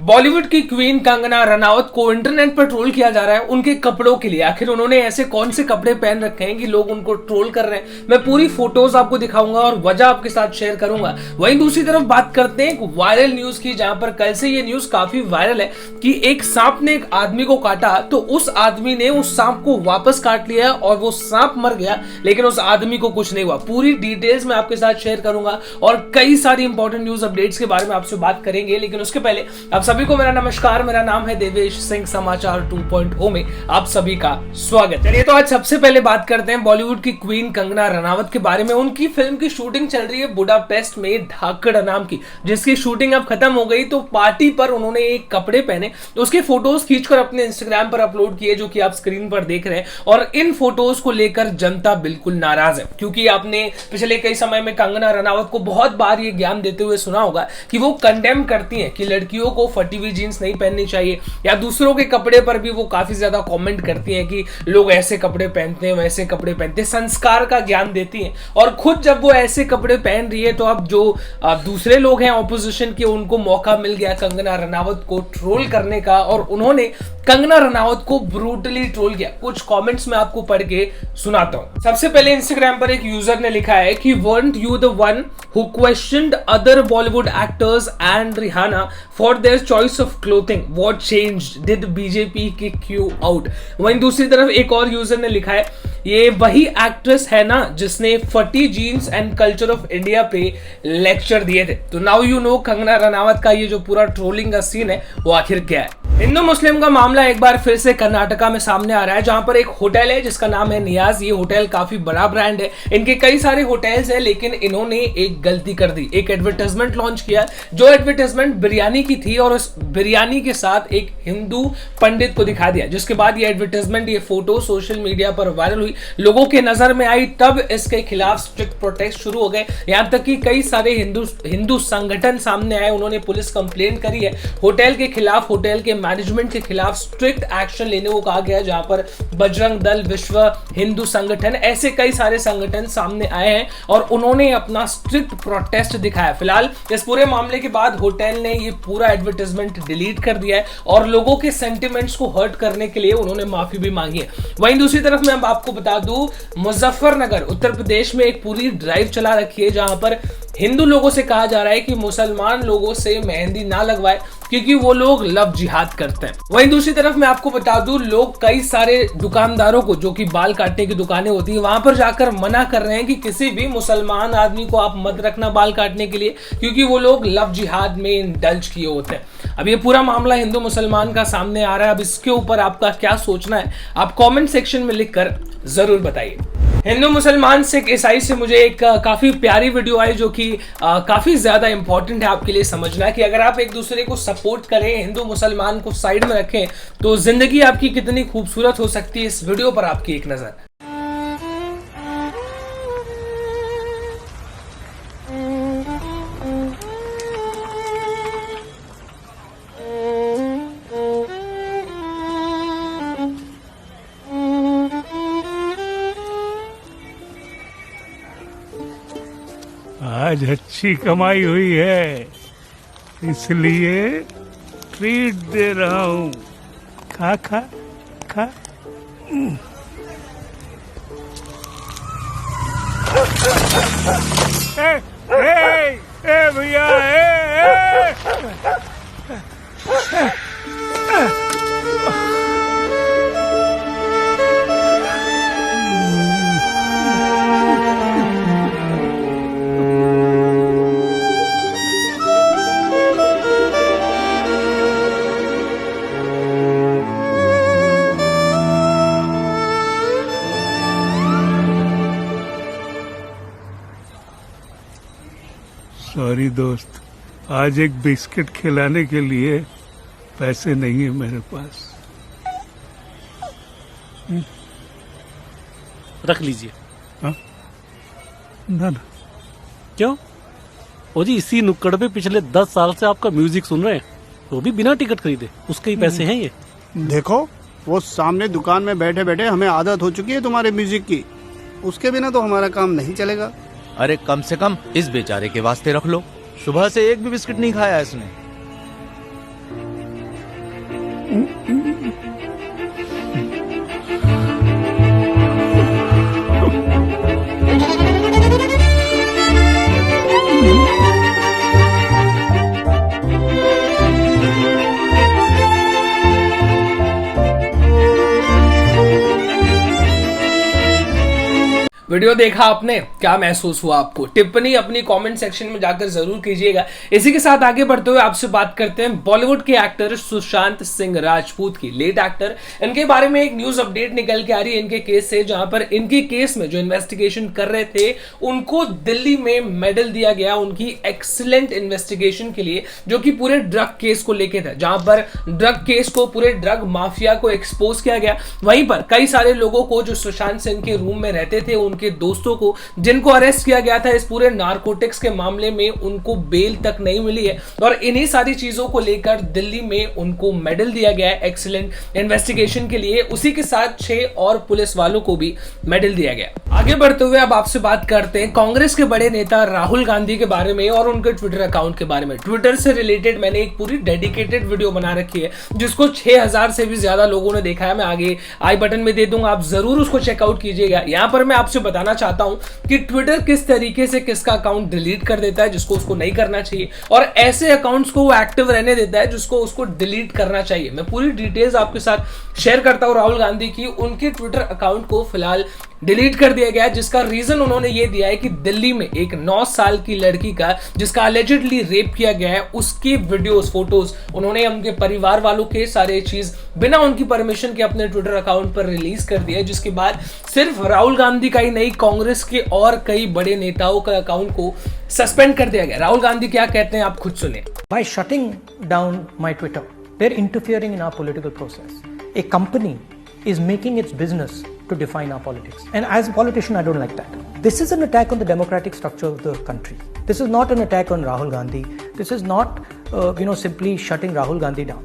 बॉलीवुड की क्वीन कंगना रनावत को इंटरनेट पर ट्रोल किया जा रहा है उनके कपड़ों के लिए। आखिर उन्होंने ऐसे कौन से कपड़े पहन रखे हैं कि लोग उनको ट्रोल कर रहे हैं। मैं पूरी फोटोज आपको दिखाऊंगा और वजह आपके साथ शेयर करूंगा। वहीं दूसरी तरफ बात करते हैं एक वायरल न्यूज की, जहां पर कल से ये न्यूज काफी वायरल है कि एक सांप ने एक आदमी को काटा तो उस आदमी ने उस सांप को वापस काट लिया और वो सांप मर गया, लेकिन उस आदमी को कुछ नहीं हुआ। पूरी डिटेल्स में आपके साथ शेयर करूंगा और कई सारी इंपॉर्टेंट न्यूज अपडेट्स के बारे में आपसे बात करेंगे। लेकिन उसके पहले आप सभी को मेरा नमस्कार, मेरा नाम है देवेश सिंह। समाचार 2.0 में आप सभी का स्वागत। चलिए तो आज सबसे पहले बात करते हैं बॉलीवुड की क्वीन कंगना रनावत के बारे में। उनकी फिल्म की शूटिंग चल रही है बुडापेस्ट में धाकड़ नाम की, जिसकी शूटिंग अब खत्म हो गई। तो पार्टी पर उन्होंने एक कपड़े पहने, उसके फोटोज खींचकर अपने इंस्टाग्राम पर अपलोड किए, जो कि आप स्क्रीन पर देख रहे हैं। और इन फोटोज को लेकर जनता बिल्कुल नाराज है, क्योंकि आपने पिछले कई समय में कंगना रनावत को बहुत बार ये ज्ञान देते हुए सुना होगा कि वो कंडेम करती हैं कि लड़कियों को फटी हुई जीन्स नहीं पहननी चाहिए, या दूसरों के कपड़े पर भी वो काफी ज्यादा कमेंट करती हैं कि लोग ऐसे कपड़े पहनते हैं, वैसे कपड़े पहनते हैं, संस्कार का ज्ञान देती हैं। और खुद जब वो ऐसे कपड़े पहन रही है तो अब जो दूसरे लोग हैं ऑपोजिशन के, उनको मौका मिल गया कंगना रनावत को ट्रोल करने का, और उन्होंने कंगना रनावत को ब्रूटली ट्रोल किया। कुछ कमेंट्स में आपको पढ़ के सुनाता हूं। सबसे पहले इंस्टाग्राम पर एक यूजर ने लिखा है कि weren't you the one who questioned other Bollywood actors and Rihanna for their choice of clothing? What changed? Did BJP kick you out? वहीं दूसरी तरफ एक और यूजर ने लिखा है, ये वही एक्ट्रेस है ना जिसने फटी jeans and culture of India पे लेक्चर दिए थे। तो now you know Kangana Ranaut का ये जो पूरा ट्रोलिंग का सीन है वो आखिर क्या है। हिंदू मुस्लिम का मामला एक बार फिर से कर्नाटका में सामने आ रहा है, जहां पर एक होटल है जिसका नाम है नियाज। ये होटल काफी बड़ा ब्रांड है, इनके कई सारे होटल्स हैं, लेकिन इन्होंने एक गलती कर दी। एक एडवर्टाइजमेंट लॉन्च किया, जो एडवर्टाइजमेंट बिरयानी की थी, और उस बिरयानी के साथ एक हिंदू पंडित को दिखा दिया, जिसके बाद ये एडवर्टाइजमेंट, ये फोटो सोशल मीडिया पर वायरल हुई, लोगों के नजर में आई। तब इसके खिलाफ स्ट्रिक्ट प्रोटेस्ट शुरू हो गए, यहां तक कि कई सारे हिंदू संगठन सामने आए, उन्होंने पुलिस कंप्लेंट करी है होटल के खिलाफ। होटल के मैनेजमेंट के खिलाफ स्ट्रिक्ट एक्शन लेने को कहा गया, जहां पर बजरंग दल, विश्व हिंदू संगठन, ऐसे कई सारे संगठन सामने आए हैं और उन्होंने अपना स्ट्रिक्ट प्रोटेस्ट दिखाया। फिलहाल इस पूरे मामले के बाद होटल ने ये पूरा एडवर्टाइजमेंट डिलीट कर दिया है और लोगों के सेंटिमेंट्स को हर्ट करने के लिए उन्होंने माफी भी मांगी है। वहीं दूसरी तरफ मैं आपको बता दूं, मुजफ्फरनगर उत्तर प्रदेश में एक पूरी ड्राइव चला रखी है, जहां पर हिंदू लोगों से कहा जा रहा है कि मुसलमान लोगों से मेहंदी ना लगवाए, क्योंकि वो लोग लव जिहाद करते हैं। वहीं दूसरी तरफ मैं आपको बता दूं, लोग कई सारे दुकानदारों को, जो कि बाल काटने की दुकानें होती है, वहां पर जाकर मना कर रहे हैं कि किसी भी मुसलमान आदमी को आप मत रखना बाल काटने के लिए, क्योंकि वो लोग लव जिहाद में इंडल्ज किए होते हैं। अब ये पूरा मामला हिंदू मुसलमान का सामने आ रहा है। अब इसके ऊपर आपका क्या सोचना है, आप कॉमेंट सेक्शन में लिखकर जरूर बताइए। हिंदू मुसलमान सिख ईसाई से मुझे एक काफी प्यारी वीडियो आई, जो कि काफी ज्यादा इंपॉर्टेंट है आपके लिए समझना, कि अगर आप एक दूसरे को सपोर्ट करें, हिंदू मुसलमान को साइड में रखें, तो जिंदगी आपकी कितनी खूबसूरत हो सकती है। इस वीडियो पर आपकी एक नजर। आज अच्छी कमाई हुई है, इसलिए ट्रीट दे रहा हूँ। खा खा खा। ए भैया, सॉरी दोस्त, आज एक बिस्किट खिलाने के लिए पैसे नहीं है मेरे पास। रख लीजिए। हाँ? ना। क्यों? ओ जी, इसी नुक्कड़ पे पिछले 10 साल से आपका म्यूजिक सुन रहे हैं, वो भी बिना टिकट खरीदे। उसके ही पैसे हैं ये। देखो, वो सामने दुकान में बैठे बैठे हमें आदत हो चुकी है तुम्हारे म्यूजिक की, उसके बिना तो हमारा काम नहीं चलेगा। अरे कम से कम इस बेचारे के वास्ते रख लो, सुबह से एक भी बिस्किट नहीं खाया इसने। वीडियो देखा आपने, क्या महसूस हुआ आपको? टिप्पणी अपनी कमेंट सेक्शन में जाकर जरूर कीजिएगा। इसी के साथ आगे बढ़ते हुए आपसे बात करते हैं बॉलीवुड के एक्टर सुशांत सिंह राजपूत की, लेट एक्टर। इनके बारे में एक न्यूज अपडेट निकल के आ रही है इनके केस से, जहां पर इनके केस में जो इन्वेस्टिगेशन कर रहे थे उनको दिल्ली में मेडल दिया गया उनकी एक्सीलेंट इन्वेस्टिगेशन के लिए, जो कि पूरे ड्रग केस को लेके था, जहां पर ड्रग केस को, पूरे ड्रग माफिया को एक्सपोज किया गया। वहीं पर कई सारे लोगों को जो सुशांत सिंह के रूम में रहते थे, उनके दोस्तों को, जिनको अरेस्ट किया गया था इस पूरे नारकोटिक्स के मामले में, उनको बेल तक नहीं मिली है। और इन्हीं सारी चीजों को लेकर दिल्ली में उनको मेडल दिया गया है एक्सीलेंट इन्वेस्टिगेशन के लिए। उसी के साथ 6 और पुलिस वालों को भी मेडल दिया गया। आगे बढ़ते हुए अब आपसे बात करते हैं कांग्रेस के बड़े नेता राहुल गांधी के बारे में और उनके ट्विटर अकाउंट के बारे में। ट्विटर से रिलेटेड मैंने एक पूरी डेडिकेटेड वीडियो बना रखी है, जिसको 6000 से भी ज्यादा लोगों ने देखा है। मैं आगे आई बटन में दे दूंगा, आप जरूर उसको चेकआउट कीजिएगा। यहां पर मैं आपसे बताना चाहता हूं कि ट्विटर किस तरीके से किसका अकाउंट डिलीट कर देता है जिसको उसको नहीं करना चाहिए, और ऐसे अकाउंट्स को वो एक्टिव रहने देता है जिसको उसको डिलीट करना चाहिए। मैं पूरी डिटेल्स आपके साथ शेयर करता हूं राहुल गांधी की। उनके ट्विटर अकाउंट को फिलहाल डिलीट कर दिया गया है, जिसका रीजन उन्होंने ये दिया है कि दिल्ली में एक 9 साल की लड़की का, जिसका अलेजिडली रेप किया गया है, उसकी वीडियोस, फोटोज उन्होंने उनके परिवार वालों के सारे चीज बिना उनकी परमिशन के अपने ट्विटर अकाउंट पर रिलीज कर दिया है। जिसके बाद सिर्फ राहुल गांधी का ही नहीं, कांग्रेस के और कई बड़े नेताओं का अकाउंट को सस्पेंड कर दिया गया। राहुल गांधी क्या कहते हैं आप खुद सुने। By shutting down my Twitter, they're interfering in our political process. A company is making its business to define our politics. And as a politician, I don't like that. This is an attack on the democratic structure of the country. This is not an attack on Rahul Gandhi. This is not, simply shutting Rahul Gandhi down.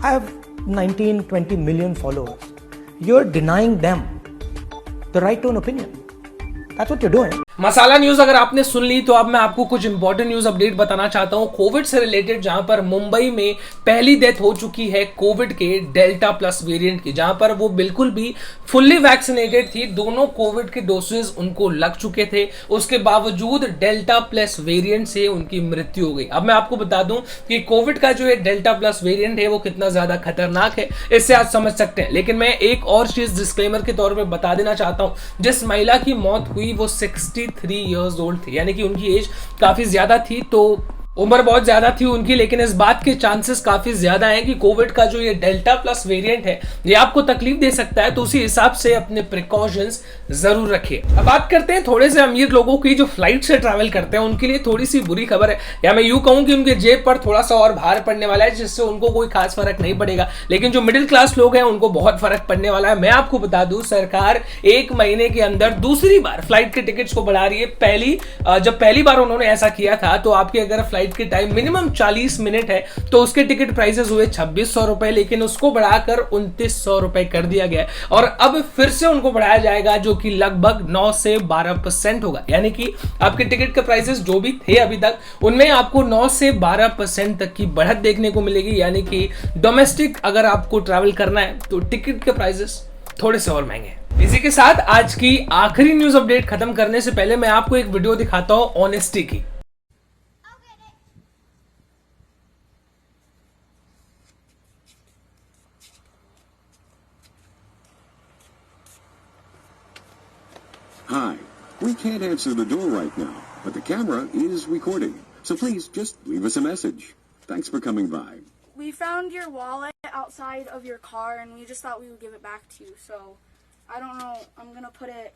I have 19, 20 million followers. You're denying them the right to an opinion. That's what you're doing. Masala news अगर आपने सुन ली तो अब मैं आपको कुछ important news update बताना चाहता हूं कोविड से रिलेटेड, जहां पर मुंबई में पहली डेथ हो चुकी है कोविड के डेल्टा प्लस वेरिएंट की, जहां पर वो बिल्कुल भी फुल्ली वैक्सीनेटेड थी, दोनों कोविड के डोसेज उनको लग चुके थे, उसके बावजूद डेल्टा प्लस वेरिएंट से उनकी मृत्यु हो गई। अब मैं आपको बता दूं कि कोविड का जो डेल्टा प्लस वेरिएंट है वो कितना ज्यादा खतरनाक है, इससे आप समझ सकते हैं। लेकिन मैं एक और चीज डिस्क्लेमर के तौर पर बता देना चाहता हूं, जिस महिला की मौत हुई वो 63 इयर्स ओल्ड थी, यानी कि उनकी एज काफी ज्यादा थी, तो उम्र बहुत ज्यादा थी उनकी। लेकिन इस बात के चांसेस काफी ज्यादा हैं कि कोविड का जो ये डेल्टा प्लस वेरिएंट है ये आपको तकलीफ दे सकता है, तो उसी हिसाब से अपने प्रिकॉशंस जरूर रखिए। अब बात करते हैं थोड़े से अमीर लोगों की जो फ्लाइट से ट्रैवल करते हैं, उनके लिए थोड़ी सी बुरी खबर है, या मैं यूं कहूं कि उनके जेब पर थोड़ा सा और भार पड़ने वाला है, जिससे उनको कोई खास फर्क नहीं पड़ेगा। लेकिन जो मिडिल क्लास लोग हैं उनको बहुत फर्क पड़ने वाला है। मैं आपको बता दूं, सरकार 1 महीने के अंदर दूसरी बार फ्लाइट के टिकट्स को बढ़ा रही है। जब पहली बार उन्होंने ऐसा किया था तो आपकी अगर फ्लाइट के टाइम मिनिमम 40 मिनट है तो उसके टिकट प्राइसेस हुए 2600 रुपए, लेकिन उसको बढ़ाकर 2900 रुपए कर दिया गया है। और अब फिर से उनको बढ़ाया जाएगा, जो कि लगभग 9 से 12% होगा, यानी कि आपके टिकट के प्राइसेस जो भी थे अभी तक उनमें आपको 9 से 12% तक की बढ़त देखने को मिलेगी। यानी कि डोमेस्टिक अगर आपको ट्रैवल करना है तो टिकट के प्राइसेस थोड़े से और महंगे हैं। इसी के साथ आज की आखिरी न्यूज अपडेट खत्म करने से पहले मैं आपको एक वीडियो दिखाता हूं ऑनेस्टी की। Hi, we can't answer the door right now, but the camera is recording, so please just leave us a message. Thanks for coming by. We found your wallet outside of your car and we just thought we would give it back to you, so I don't know, I'm gonna put it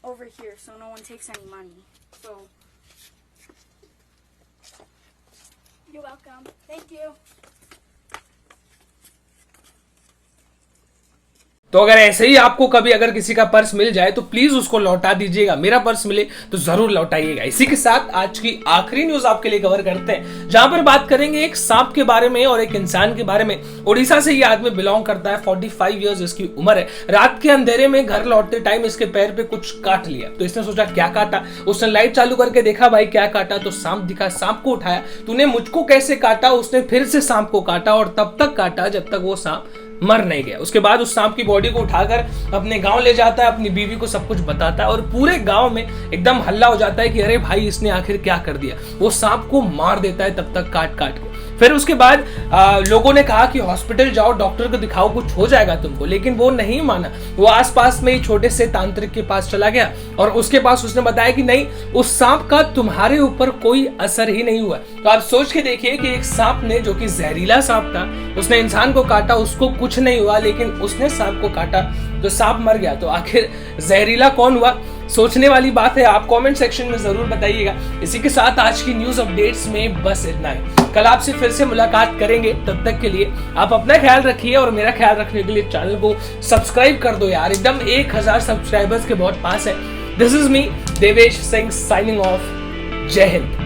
over here so no one takes any money. So you're welcome. Thank you. तो अगर ऐसे ही आपको कभी अगर किसी का purse मिल जाए तो प्लीज उसको लौटा दीजिएगा, मेरा पर्स मिले तो जरूर लौटाइएगा। इसी के साथ आज की आखिरी न्यूज आपके लिए कवर करते हैं, जहां पर बात करेंगे एक सांप के बारे में और एक इंसान के बारे में। उड़ीसा से ये आदमी बिलोंग करता है, 45 इयर्स इसकी उम्र है। रात के अंधेरे में घर लौटते टाइम इसके पैर पे कुछ काट लिया, तो इसने सोचा क्या काटा। उसने लाइट चालू करके देखा भाई क्या काटा, तो सांप दिखा। सांप को उठाया, तूने मुझको कैसे काटा। उसने फिर से सांप को काटा और तब तक काटा जब तक वो सांप मर नहीं गया। उसके बाद उस सांप की बॉडी को उठाकर अपने गांव ले जाता है, अपनी बीवी को सब कुछ बताता है और पूरे गांव में एकदम हल्ला हो जाता है कि अरे भाई इसने आखिर क्या कर दिया। वो सांप को मार देता है तब तक काट काट के। फिर उसके बाद लोगों ने कहा कि हॉस्पिटल जाओ, डॉक्टर को दिखाओ, कुछ हो जाएगा तुमको, लेकिन वो नहीं माना। वो आसपास में ही छोटे से तांत्रिक के पास चला गया और उसके पास उसने बताया कि नहीं, उस सांप का तुम्हारे ऊपर कोई असर ही नहीं हुआ। तो आप सोच के देखिए कि एक सांप ने, जो कि जहरीला सांप था, उसने इंसान को काटा, उसको कुछ नहीं हुआ, लेकिन उसने सांप को काटा तो सांप मर गया। तो आखिर जहरीला कौन हुआ? सोचने वाली बात है, आप कमेंट सेक्शन में जरूर बताइएगा। इसी के साथ आज की न्यूज अपडेट्स में बस इतना है। कल आपसे फिर से मुलाकात करेंगे, तब तक के लिए आप अपना ख्याल रखिए और मेरा ख्याल रखने के लिए चैनल को सब्सक्राइब कर दो यार, एकदम 1000 सब्सक्राइबर्स के बहुत पास है। This is me Devesh Singh signing off. जय हिंद।